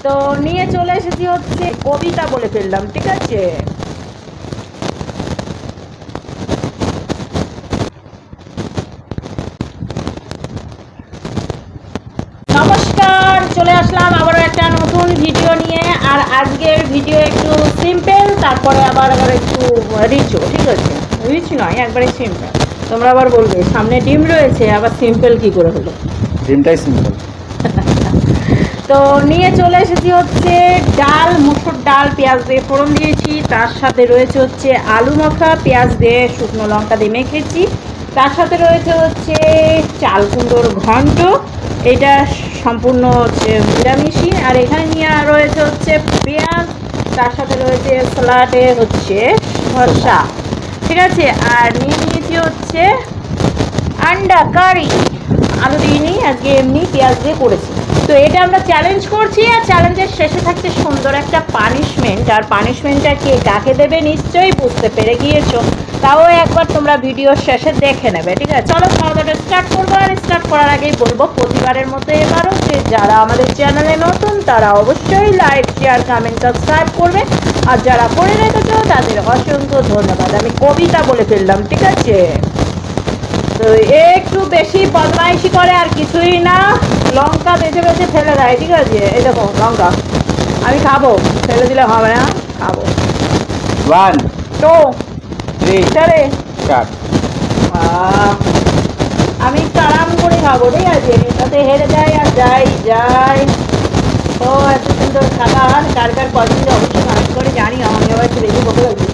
তো নিয়ে চলে এসেছি হচ্ছে কবিতা বলে ফেললাম, ঠিক আছে। নমস্কার, চলে আসলাম আবারও একটা নতুন ভিডিও নিয়ে। আর আজকের ভিডিও একটু সিম্পল, তারপরে আবার একটু রিচও, ঠিক আছে। রিচ নয়, একবারে সিম্পল। তোমরা আবার বলবে সামনে ডিম রয়েছে, আবার সিম্পল কি করে হলো? ডিমটাই সিম্পল। তো নিয়ে চলে এসেছি হচ্ছে ডাল, মুসুর ডাল পেঁয়াজ দিয়ে ফোড়ন দিয়েছি। তার সাথে রয়েছে হচ্ছে আলু মাখা, পেঁয়াজ দিয়ে শুকনো লঙ্কা দিয়ে মেখেছি। তার সাথে রয়েছে হচ্ছে চাল কুমড়োর ঘন্ট, এটা সম্পূর্ণ হচ্ছে নিরামিষই। আর এখানে নিয়ে রয়েছে হচ্ছে পেঁয়াজ, তার সাথে রয়েছে স্যালাডে হচ্ছে শসা, ঠিক আছে। আর নিয়ে নিয়েছি হচ্ছে আন্ডা কারি, আলু দিইনি, আজকে এমনি পেঁয়াজ দিয়ে করেছি। তো এটা আমরা চ্যালেঞ্জ করছি, আর চ্যালেঞ্জের শেষে থাকছে সুন্দর একটা পানিশমেন্ট। আর পানিশমেন্টটা কে কাকে দেবে নিশ্চয়ই বুঝতে পেরে গিয়েছো, তাও একবার তোমরা ভিডিও শেষে দেখে নেবে, ঠিক আছে। চলো খাওয়া দাওয়াটা স্টার্ট করবো। আর স্টার্ট করার আগেই বলবো প্রতিবারের মতো এবারও যে যারা আমাদের চ্যানেলে নতুন তারা অবশ্যই লাইক শেয়ার কমেন্ট সাবস্ক্রাইব করবে, আর যারা করে রেখেছো তাদের অসংখ্য ধন্যবাদ। আমি কবিতা বলে ফেললাম, ঠিক আছে। তো একটু বেশি বদমাইশি করে, আর কিছুই না। লঙ্কা বেছে বেছে ফেলে দেয়, ঠিক আছে। এই দেখো লঙ্কা, আমি খাবো, ফেলে দিলে হবে না, খাবো। 1 তো 3 রে 4 আমি একটু আরাম করে খাবো, ঠিক আছে। তাতে হেরে যায় আর যাই যাই। তো এত সুন্দর খাবার কার কার পছন্দ অবশ্যই কমেন্ট করে জানি। আমি আবার একটু বেশি বকে রাখি।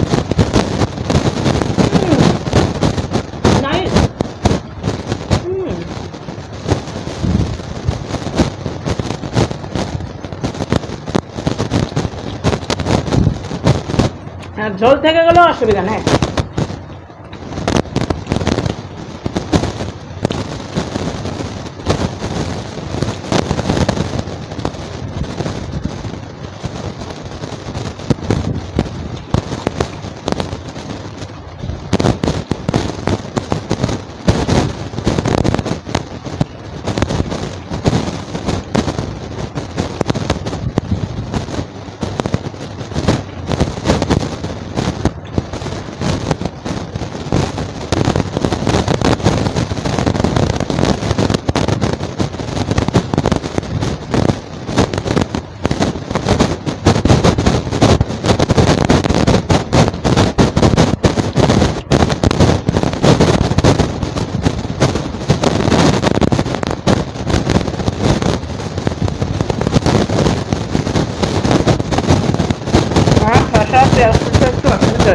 ঝোল থেকে গেলেও অসুবিধা নেই। একটু অসুবিধা।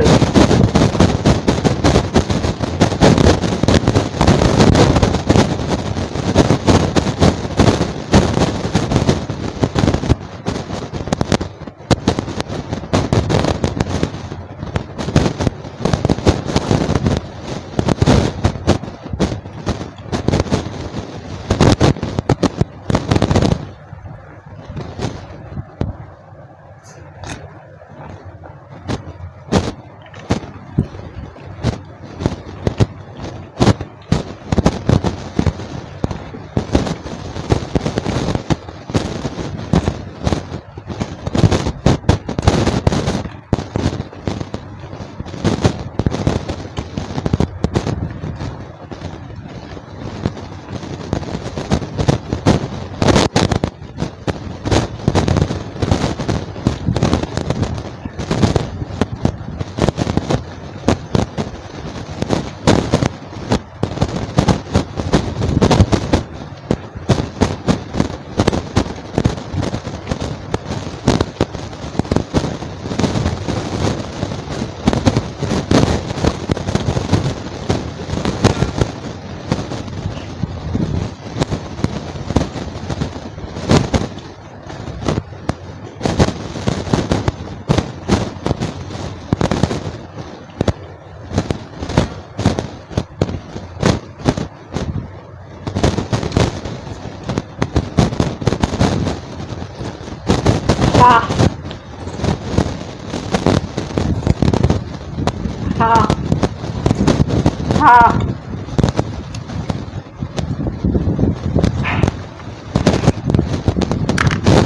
হ্যাঁ হ্যাঁ।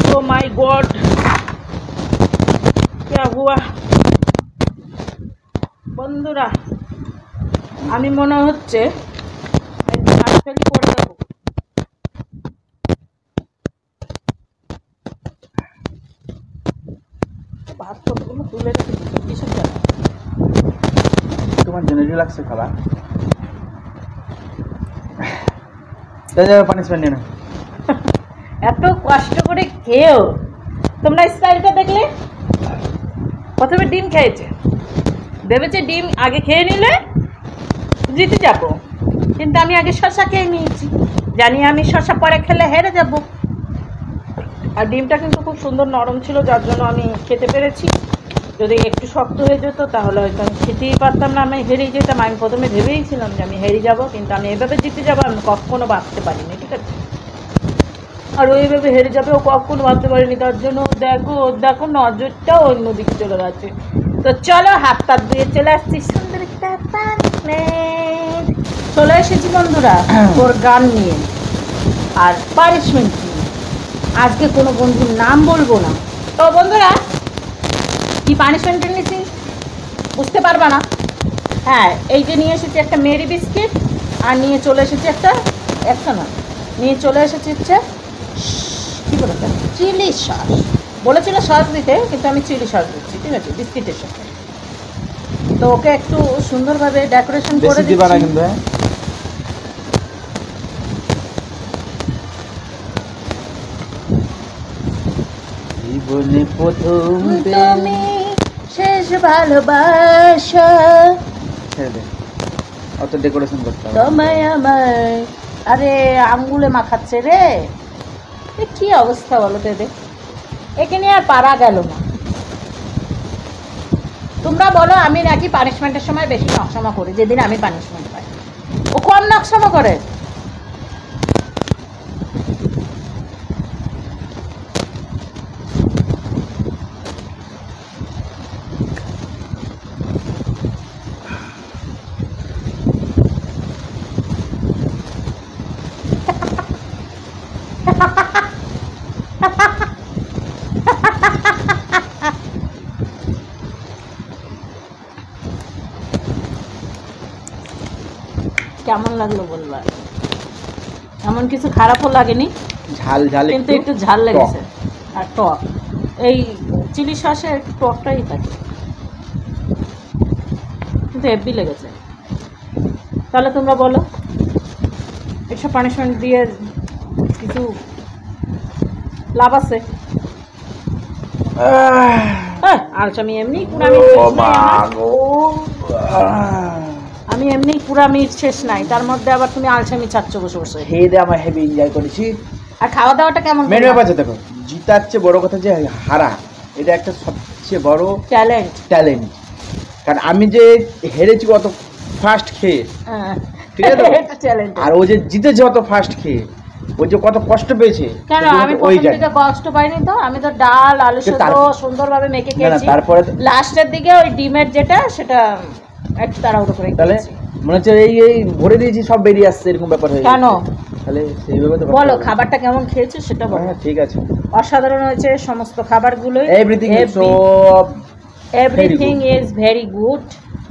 তো মাই माय गॉड, क्या हुआ বন্ধুরা? আমি মনে হচ্ছে ফেলি করে দেবো। ভাত কতগুলো তুলে রেখেছি, কিসের জন্য? তোমার জন্য রিল্যাক্সে খাবার। পানিশমেন্ট নিয়ে না। এত কষ্ট করে খেয়েও তোমরা স্টাইলটা দেখলে? প্রথমে ডিম খেয়েছে, ভেবেছে ডিম আগে খেয়ে নিলে জিতে যাব, কিন্তু আমি আগে শসা খেয়ে নিয়েছি, জানি আমি শসা পরে খেলে হেরে যাব। আর ডিমটা কিন্তু খুব সুন্দর নরম ছিল, যার জন্য আমি খেতে পেরেছি। যদি একটু শক্ত হয়ে যেত তাহলে হয়তো আমি খেতেই পারতাম না, আমি হেরেই যেতাম। আমি প্রথমে ভেবেইছিলাম যে আমি হেরে যাব, কিন্তু আমি এভাবে জিতে যাবো আমি কখনো ভাবতে পারিনি, ঠিক আছে? আর ওইভাবে হেরে যাবে ও কখনো ভাবতে পারিনি, তার জন্য দেখো দেখো নজরটা অন্যদিকে চলে গেছে। তো চলো হাত টাত দিয়ে চলে আসছি সুন্দর একটা পানিশমেন্ট। চলে এসেছি বন্ধুরা ওর গান নিয়ে আর পানিশমেন্ট নিয়ে। আজকে কোনো বন্ধুর নাম বলবো না। তো বন্ধুরা কি পানিশমেন্ট নিয়েছি বুঝতে পারবা না। হ্যাঁ, এই যে নিয়ে এসেছি একটা মেরি বিস্কিট, আর নিয়ে চলে এসেছি একটা না, নিয়ে চলে এসেছি হচ্ছে কী বলেছে চিলি সস। বলেছিল সস দিতে, কিন্তু আমি চিলি সস দিচ্ছি, ঠিক আছে, বিস্কিটের সাথে। তো ওকে একটু সুন্দরভাবে ডেকোরেশন করে দিবা না দিচ্ছি। কিন্তু জীবনে প্রথম তুমি শেষ ভালোবাসা, ছেড়ে দে, অত ডেকোরেশন করতে হবে। তোমায় আমার, আরে আঙ্গুলে মাখাচ্ছে রে, এ কি অবস্থা বলো তো এদের, একে নিয়ে আর পারা গেল না। তোমরা বলো আমি নাকি পানিশমেন্টের সময় বেশি নকশামা করি, যেদিন আমি পানিশমেন্ট পাই ও কম নকশামা করে। কেমন লাগলো বলবা? এমন কিছু খারাপও লাগেনি, ঝাল ঝাল কিন্তু একটু ঝাল লেগেছে আর টক। এই চিলি সসে একটু টকটাই থাকে, কিন্তু হেভি লেগেছে। তাহলে তোমরা বলো এসব পানিশমেন্ট দিয়ে কিছু লাভ আছে? আমি এমনি আমি এমনি পুরা মিট শেষ নাই, তার মধ্যে আবার তুমি আলসামি চাচ্ছ বসে বসে। খেয়ে দে, আমার হেভি এনজয় করেছি। আর খাওয়া দাওয়াটা কেমন? মেন ব্যাপার আছে দেখো, জিতাচ্ছে বড় কথা যে হারা, এটা একটা সবচেয়ে বড় ট্যালেন্ট। কারণ আমি যে হেরেছি অত ফার্স্ট খেয়ে, ঠিক আছে, আর ও যে জিতেছে অত ফার্স্ট খেয়ে, ও যে কত কষ্ট পেয়েছে। কেন আমি প্রথম দিকে কষ্ট পাইনি তো, আমি তো ডাল আলু সেদ্ধ সুন্দরভাবে মেখে খেয়েছি। তারপরে লাস্টের দিকে ওই ডিমের যেটা সেটা একটু তাড়াহুড়ো করে তাহলে মনে হচ্ছে এই ভরে দিয়েছি সব বেরিয়ে আসছে, এরকম ব্যাপার হয়ে কেন? তাহলে সেইভাবে তো বলো খাবারটা কেমন খেয়েছো সেটা বলো। হ্যাঁ ঠিক আছে, অসাধারণ হয়েছে সমস্ত খাবারগুলো, এভরিথিং ইজ ভেরি গুড।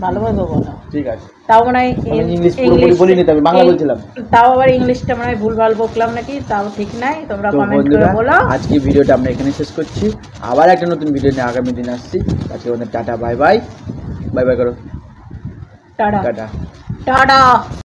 ভালোভাবে বলো, ঠিক আছে। তাও মনে হয় ইংলিশ পুরোপুরি বলিনি, তবে বাংলা বলছিলাম। তাও আবার ইংলিশটা মনে হয় ভুলভাল বকলাম নাকি, তাও ঠিক নাই, তোমরা কমেন্ট করে বলো। আজকে ভিডিওটা আমরা এখানে শেষ করছি, আবার একটা নতুন ভিডিও নিয়ে আগামী দিন আসছি। আজকে আমাদের tata bye bye, bye bye করো, টাটা টাটা টাটা।